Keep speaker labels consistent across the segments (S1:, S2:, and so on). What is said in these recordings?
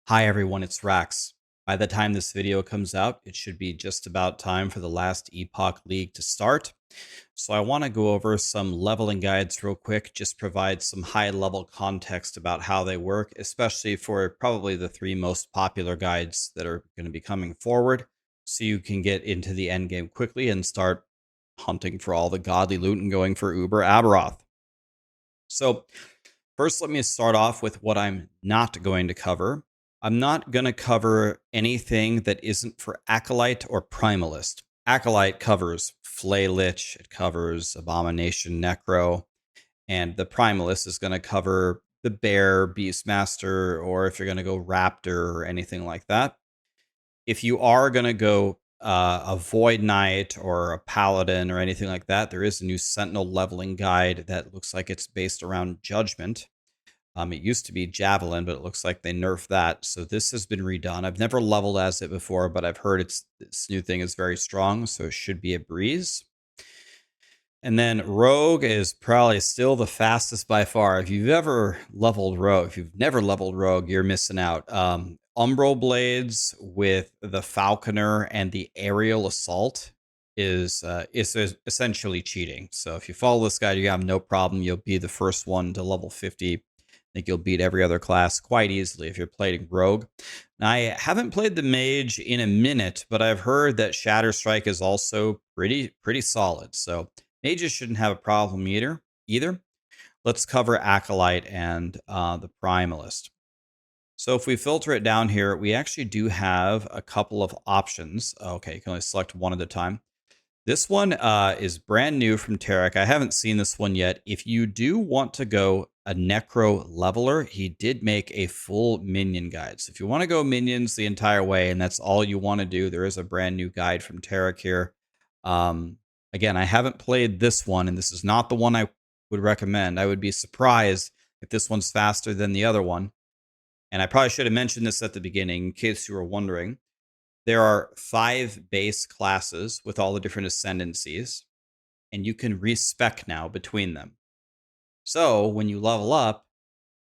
S1: Hi everyone, it's Rax. By the time this video comes out, it should be just about time for the last Epoch League to start. So I want to go over some leveling guides real quick, just provide some high-level context about how they work, especially for probably the three most popular guides that are going to be coming forward, so you can get into the endgame quickly and start hunting for all the godly loot and going for Uber Aberoth. So first, let me start off with what I'm not going to cover. I'm not going to cover anything that isn't for Acolyte or Primalist. Acolyte covers Flay Lich, it covers Abomination Necro, and the Primalist is going to cover the Bear, Beastmaster, or if you're going to go Raptor or anything like that. If you are going to go a Void Knight or a Paladin or anything like that, there is a new Sentinel leveling guide that looks like it's based around Judgment. It used to be Javelin, but it looks like they nerfed that. So this has been redone. I've never leveled as it before, but I've heard this new thing is very strong, so it should be a breeze. And then Rogue is probably still the fastest by far. If you've ever leveled Rogue, if you've never leveled Rogue, you're missing out. Umbral Blades with the Falconer and the Aerial Assault is essentially cheating. So if you follow this guide, you have no problem. You'll be the first one to level 50. I think you'll beat every other class quite easily if you're playing Rogue. Now, I haven't played the Mage in a minute, but I've heard that Shatter Strike is also pretty solid. So Mages shouldn't have a problem either. Let's cover Acolyte and the Primalist. So if we filter it down here, we actually do have a couple of options. Okay, you can only select one at a time. This one is brand new from Tarek. I haven't seen this one yet. If you do want to go a Necro leveler, he did make a full minion guide. So if you want to go minions the entire way and that's all you want to do, there is a brand new guide from Tarek here. Again, I haven't played this one, and this is not the one I would recommend. I would be surprised if this one's faster than the other one. And I probably should have mentioned this at the beginning in case you were wondering. There are 5 base classes with all the different ascendancies, and you can respec now between them. So when you level up,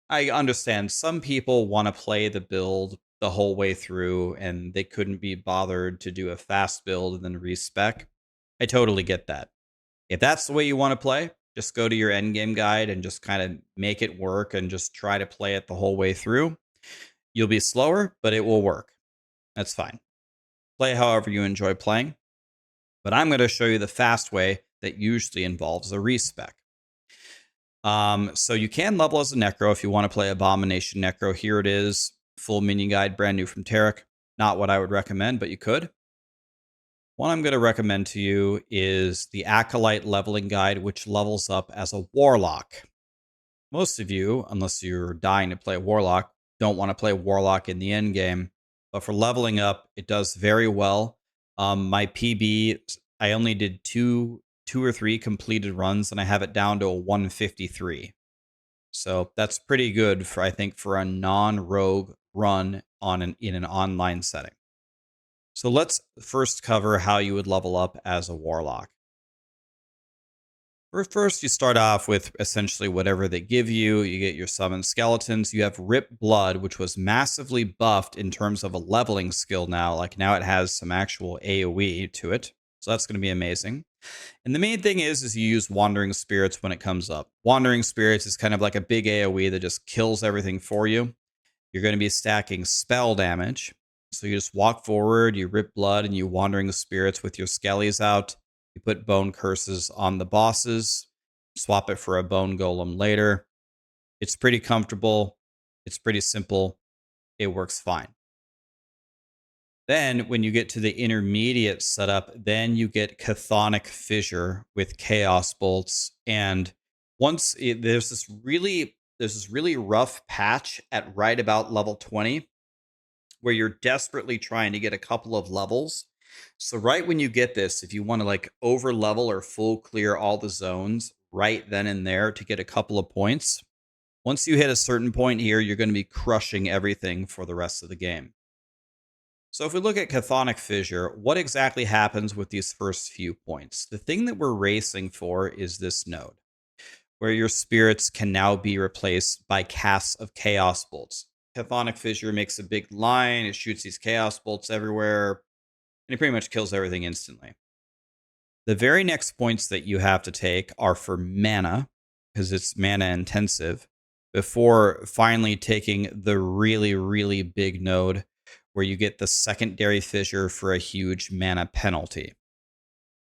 S1: I understand some people want to play the build the whole way through, and they couldn't be bothered to do a fast build and then respec. I totally get that. If that's the way you want to play, just go to your endgame guide and just kind of make it work and just try to play it the whole way through. You'll be slower, but it will work. That's fine. Play however you enjoy playing. But I'm going to show you the fast way that usually involves a respec. So you can level as a Necro if you want to play Abomination Necro. Here it is. Full minion guide, brand new from Tarek. Not what I would recommend, but you could. One I'm going to recommend to you is the Acolyte leveling guide, which levels up as a Warlock. Most of you, unless you're dying to play Warlock, don't want to play Warlock in the end game. But for leveling up, it does very well. My PB, I only did two or three completed runs, and I have it down to a 153. So that's pretty good for, I think, for a non-rogue run in an online setting. So let's first cover how you would level up as a Warlock. First, you start off with essentially whatever they give you. You get your summon skeletons. You have Rip Blood, which was massively buffed in terms of a leveling skill now. Like now it has some actual AoE to it. So that's going to be amazing. And the main thing is you use Wandering Spirits when it comes up. Wandering Spirits is kind of like a big AoE that just kills everything for you. You're going to be stacking spell damage. So you just walk forward, you Rip Blood, and you Wandering Spirits with your skellies out. You put Bone Curses on the bosses, swap it for a Bone Golem later. It's pretty comfortable. It's pretty simple. It works fine. Then when you get to the intermediate setup, then you get Chthonic Fissure with Chaos Bolts. And there's this really rough patch at right about level 20 where you're desperately trying to get a couple of levels. So right when you get this, if you want to like over level or full clear all the zones right then and there to get a couple of points, once you hit a certain point here, you're going to be crushing everything for the rest of the game. So if we look at Chthonic Fissure, what exactly happens with these first few points? The thing that we're racing for is this node, where your spirits can now be replaced by casts of Chaos Bolts. Chthonic Fissure makes a big line, it shoots these Chaos Bolts everywhere, and it pretty much kills everything instantly. The very next points that you have to take are for mana, because it's mana intensive, before finally taking the really, really big node where you get the secondary fissure for a huge mana penalty.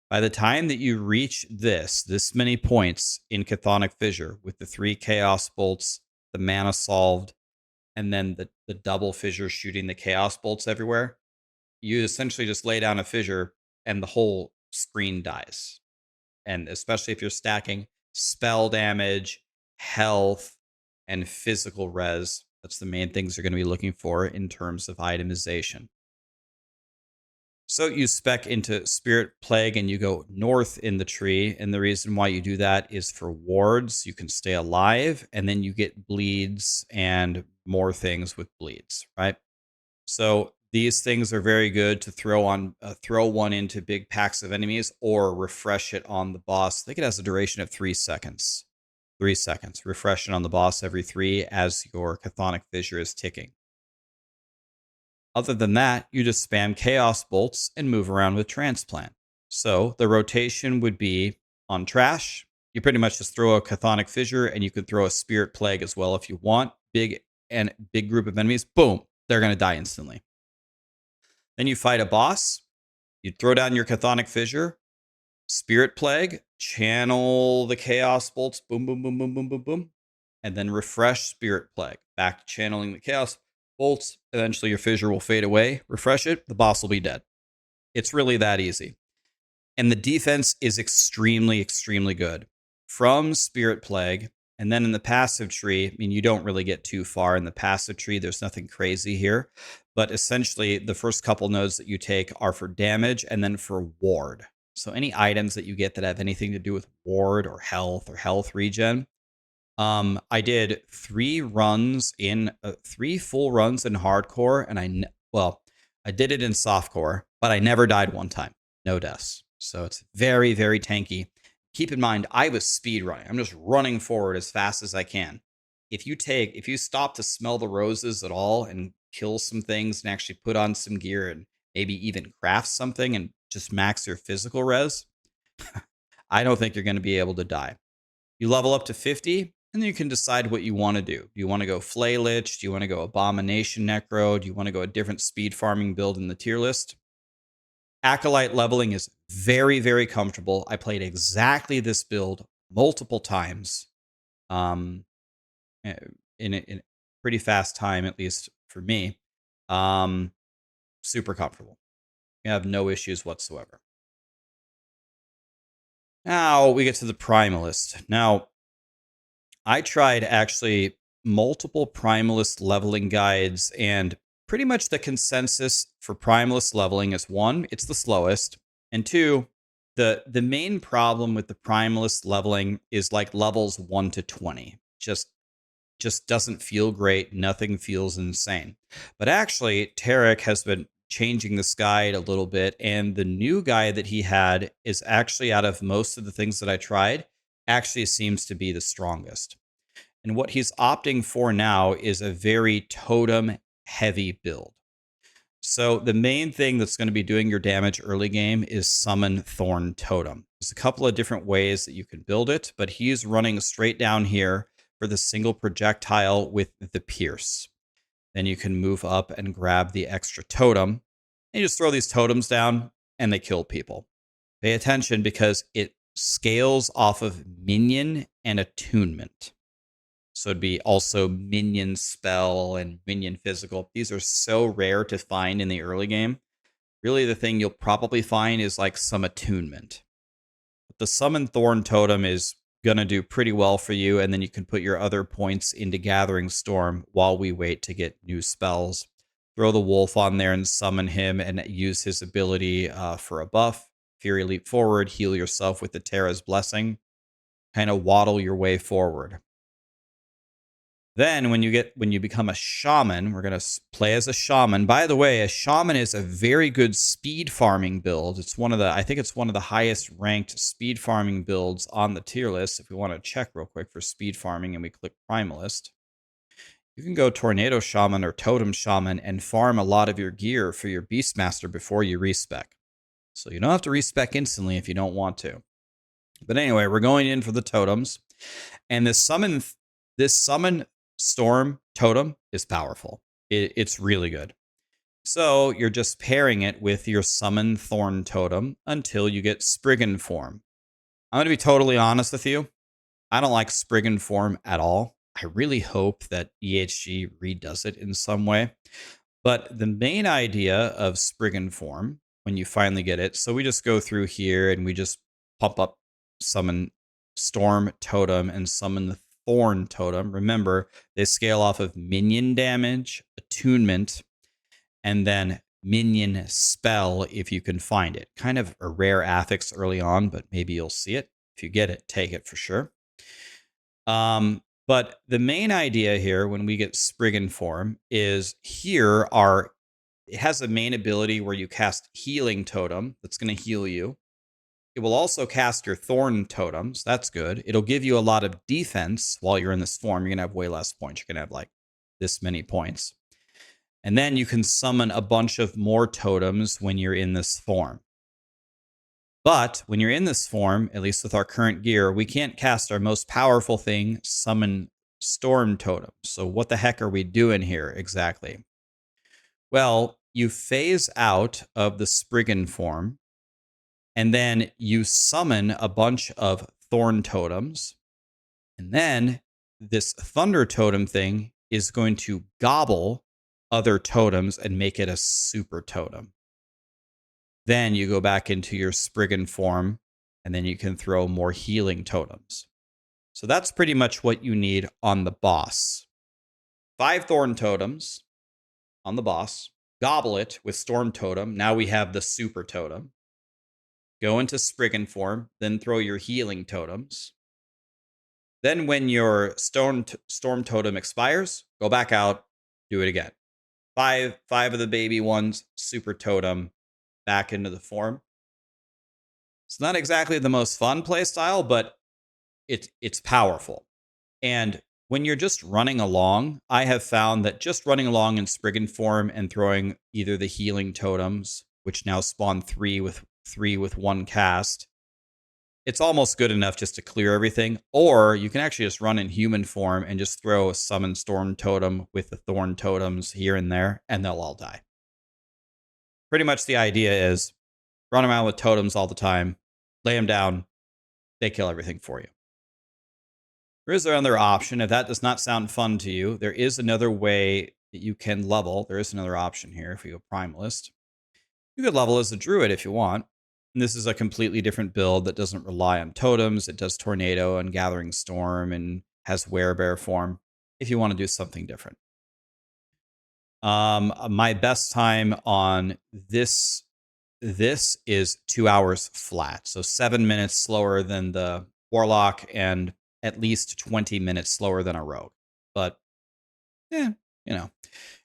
S1: By the time that you reach this many points in Chthonic Fissure with the 3 Chaos Bolts, the mana solved, and then the double fissure shooting the Chaos Bolts everywhere, you essentially just lay down a fissure and the whole screen dies. And especially if you're stacking spell damage, health, and physical res, that's the main things you're going to be looking for in terms of itemization. So you spec into Spirit Plague and you go north in the tree. And the reason why you do that is for wards. You can stay alive and then you get bleeds and more things with bleeds, right? So these things are very good to throw one into big packs of enemies or refresh it on the boss. I think it has a duration of 3 seconds. 3 seconds. Refresh it on the boss every 3 as your Chthonic Fissure is ticking. Other than that, you just spam Chaos Bolts and move around with Transplant. So the rotation would be on Trash. You pretty much just throw a Chthonic Fissure and you could throw a Spirit Plague as well if you want. Big group of enemies. Boom. They're going to die instantly. Then you fight a boss. You throw down your Chthonic Fissure. Spirit Plague. Channel the Chaos Bolts. Boom, boom, boom, boom, boom, boom, boom. And then refresh Spirit Plague. Back to channeling the Chaos Bolts. Eventually your fissure will fade away. Refresh it. The boss will be dead. It's really that easy. And the defense is extremely, extremely good. From Spirit Plague, and then in the passive tree, I mean, you don't really get too far in the passive tree. There's nothing crazy here. But essentially, the first couple nodes that you take are for damage and then for ward. So any items that you get that have anything to do with ward or health regen, I did 3 runs in 3 full runs in hardcore, and I did it in softcore, but I never died one time. No deaths. So it's very, very tanky. Keep in mind, I was speed running. I'm just running forward as fast as I can. If you stop to smell the roses at all and kill some things and actually put on some gear and maybe even craft something and just max your physical res, I don't think you're going to be able to die. You level up to 50, and then you can decide what you want to do. Do you want to go Flay Lich? Do you want to go Abomination Necro? Do you want to go a different speed farming build in the tier list? Acolyte leveling is very, very comfortable. I played exactly this build multiple times in a pretty fast time, at least for me. Super comfortable. You have no issues whatsoever. Now we get to the Primalist. Now, I tried actually multiple Primalist leveling guides, and pretty much the consensus for Primalist leveling is 1, it's the slowest, and 2, the main problem with the Primalist leveling is like levels 1 to 20. Just doesn't feel great. Nothing feels insane. But actually, Tarek has been changing this guide a little bit, and the new guide that he had is actually, out of most of the things that I tried, actually seems to be the strongest. And what he's opting for now is a very totem heavy build. So the main thing that's going to be doing your damage early game is summon Thorn Totem. There's a couple of different ways that you can build it, but he's running straight down here for the single projectile with the Pierce. Then you can move up and grab the extra totem. And you just throw these totems down and they kill people. Pay attention because it scales off of minion and attunement. So it'd be also minion spell and minion physical. These are so rare to find in the early game. Really, the thing you'll probably find is like some attunement. But the summon Thorn Totem is going to do pretty well for you, and then you can put your other points into Gathering Storm while we wait to get new spells. Throw the wolf on there and summon him and use his ability for a buff. Fury Leap Forward, heal yourself with the Terra's Blessing. Kind of waddle your way forward. Then when you become a shaman, we're going to play as a shaman. By the way, a shaman is a very good speed farming build. I think it's one of the highest ranked speed farming builds on the tier list. If we want to check real quick for speed farming and we click Primalist, you can go Tornado Shaman or Totem Shaman and farm a lot of your gear for your Beastmaster before you respec. So you don't have to respec instantly if you don't want to. But anyway, we're going in for the totems. And this summon storm totem is powerful. It's really good. So you're just pairing it with your summon thorn totem until you get Spriggan form. I'm going to be totally honest with you. I don't like Spriggan form at all. I really hope that EHG redoes it in some way. But the main idea of Spriggan form, when you finally get it, so we just go through here and we just pump up summon Storm Totem and summon the Thorn Totem. Remember, they scale off of minion damage, attunement, and then minion spell if you can find it. Kind of a rare affix early on, but maybe you'll see it. If you get it, take it for sure. But the main idea here when we get Spriggan form is it has a main ability where you cast Healing Totem that's going to heal you. It will also cast your Thorn Totems. That's good. It'll give you a lot of defense while you're in this form. You're going to have way less points. You're going to have like this many points. And then you can summon a bunch of more totems when you're in this form. But when you're in this form, at least with our current gear, we can't cast our most powerful thing, summon Storm Totem. So what the heck are we doing here exactly? Well, you phase out of the Spriggan form, and then you summon a bunch of Thorn Totems, and then this Thunder Totem thing is going to gobble other totems and make it a super totem. Then you go back into your Spriggan form, and then you can throw more healing totems. So that's pretty much what you need on the boss. 5 Thorn Totems on the boss. Gobble it with Storm Totem. Now we have the super totem. Go into Spriggan form, then throw your healing totems. Then when your Storm Totem expires, go back out, do it again. 5 of the baby ones, super totem, back into the form. It's not exactly the most fun playstyle, but it's powerful. And when you're just running along, I have found that just running along in Spriggan form and throwing either the healing totems, which now spawn 3 with 1 cast, it's almost good enough just to clear everything. Or you can actually just run in human form and just throw a summon Storm Totem with the Thorn Totems here and there, and they'll all die. Pretty much the idea is run around with totems all the time, lay them down, they kill everything for you. There is another option. If that does not sound fun to you, there is another way that you can level. There is another option here if you go Primalist. You could level as a druid if you want. And this is a completely different build that doesn't rely on totems. It does Tornado and Gathering Storm and has Werebear form if you want to do something different. My best time on this is 2 hours flat. So 7 minutes slower than the Warlock and at least 20 minutes slower than a Rogue. But,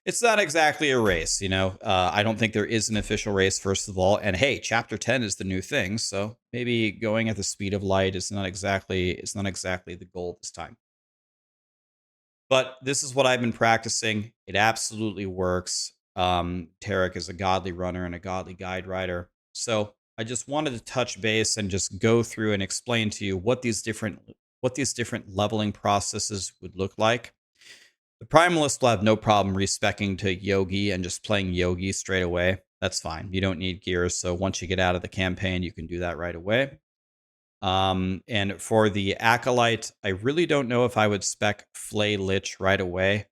S1: it's not exactly a race, I don't think there is an official race, first of all. And hey, Chapter 10 is the new thing. So maybe going at the speed of light is not exactly the goal this time. But this is what I've been practicing. It absolutely works. Tarek is a godly runner and a godly guide rider. So I just wanted to touch base and just go through and explain to you what these different leveling processes would look like. The Primalist will have no problem respecing to Yogi and just playing Yogi straight away. That's fine. You don't need gears. So once you get out of the campaign, you can do that right away. And for the Acolyte, I really don't know if I would spec Flay Lich right away.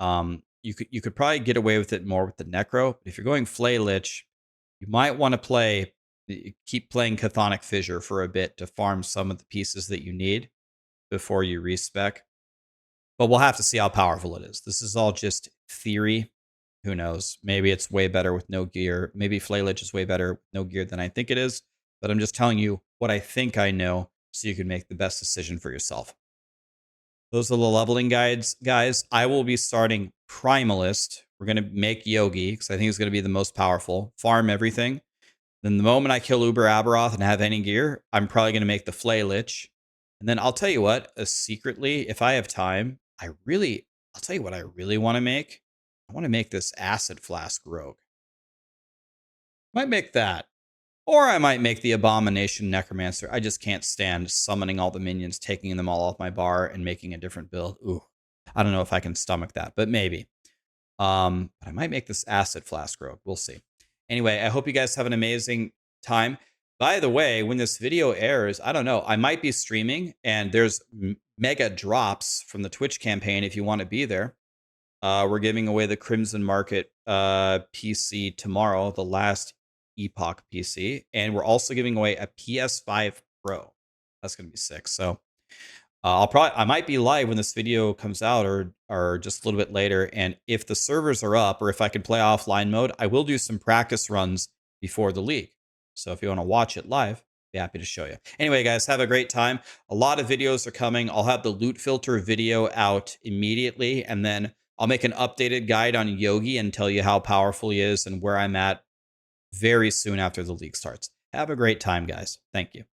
S1: You could probably get away with it more with the Necro. But if you're going Flay Lich, you might want to keep playing Chthonic Fissure for a bit to farm some of the pieces that you need before you respec. But we'll have to see how powerful it is. This is all just theory. Who knows? Maybe it's way better with no gear. Maybe Flay Lich is way better with no gear than I think it is. But I'm just telling you what I think I know so you can make the best decision for yourself. Those are the leveling guides, guys. I will be starting Primalist. We're going to make Yogi because I think it's going to be the most powerful. Farm everything. Then the moment I kill Uber Aberoth and have any gear, I'm probably going to make the Flay Lich. And then I'll tell you what, secretly, if I have time, I really I'll tell you what I really want to make. I want to make this Acid Flask Rogue. Might make that. Or I might make the Abomination Necromancer. I just can't stand summoning all the minions, taking them all off my bar, and making a different build. Ooh, I don't know if I can stomach that, but maybe. But I might make this Acid Flask Rogue. We'll see. Anyway, I hope you guys have an amazing time. By the way, when this video airs, I don't know, I might be streaming, and there's mega drops from the Twitch campaign if you want to be there. We're giving away the Crimson Market PC tomorrow, the last Epoch PC, and we're also giving away a PS5 Pro. That's gonna be sick. So I might be live when this video comes out, or just a little bit later. And if the servers are up, or if I can play offline mode, I will do some practice runs before the league. So if you want to watch it live, be happy to show you. Anyway, guys, have a great time. A lot of videos are coming. I'll have the loot filter video out immediately, and then I'll make an updated guide on Yogi and tell you how powerful he is and where I'm at very soon after the league starts. Have a great time, guys. Thank you.